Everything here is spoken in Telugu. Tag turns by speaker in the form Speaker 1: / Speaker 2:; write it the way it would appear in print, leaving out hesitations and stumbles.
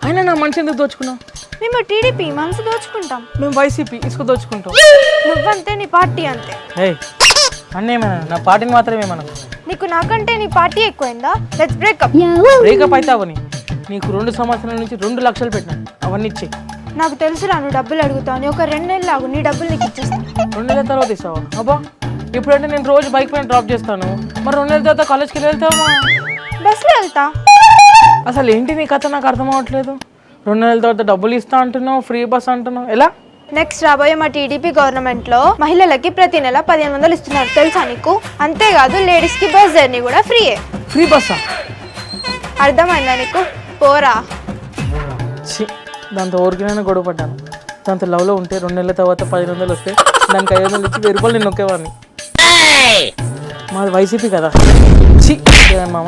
Speaker 1: అయినా నా మనిషి ఎందుకు దోచుకున్నావు?
Speaker 2: మేము టీడీపీ మనసు దోచుకుంటాం,
Speaker 1: మేము వైసీపీ ఇసుక దోచుకుంటాం.
Speaker 2: నువ్వంతే నీ పార్టీ అంతే.
Speaker 1: ఏయ్ అన్నేమన్నా నా పార్టీని మాత్రమేమన్నా?
Speaker 2: నీకు నాకంటే నీ పార్టీ ఎక్కువైందా? Let's breakup.
Speaker 1: బ్రేకప్ అయితే అవని నీకు 2 సంవత్సరాల నుంచి 2 లక్షలు పెట్టినా అవన్నీ ఇచ్చే.
Speaker 2: నాకు తెలుసురా నువ్వు డబ్బులు అడుగుతావు. ఒక 2 నెలలు ఆగు, నీ డబ్బులు నీకు ఇచ్చేస్తాను.
Speaker 1: 2 నెలల తర్వాత ఇస్తావా? అబ్బా ఇప్పుడంటే నేను రోజు బైక్ పైన డ్రాప్ చేస్తాను, మరి 2 నెలల తర్వాత కాలేజ్కి వెళ్తావా?
Speaker 2: బస్సులో వెళ్తా.
Speaker 1: అసలు ఏంటి నీ కథ నాకు అర్థం అవ్వట్లేదు. 2 నెలల తర్వాత డబ్బులు ఇస్తా అంటున్నావు, ఫ్రీ బస్ అంటున్నావు, ఎలా?
Speaker 2: నెక్స్ట్ రాబోయే మా టీడీపీ గవర్నమెంట్ లో మహిళలకి ప్రతి నెల 1500 ఇస్తున్నారు తెలుసా నీకు? అంతేకాదు లేడీస్ కి బస్ జర్నీ కూడా ఫ్రీయే.
Speaker 1: ఫ్రీ బస్సా?
Speaker 2: అర్థమైందా నీకు? పోరా.
Speaker 1: దాంతో ఊరికినైనా గొడవ పడ్డాను. దాంతో లవ్లో ఉంటే 2 నెలల తర్వాత 1500 వస్తే దానికి 500 ఇచ్చి 1000 రూపాయలు నేను నొక్కేవాడిని. మాది వైసీపీ కదా. మామ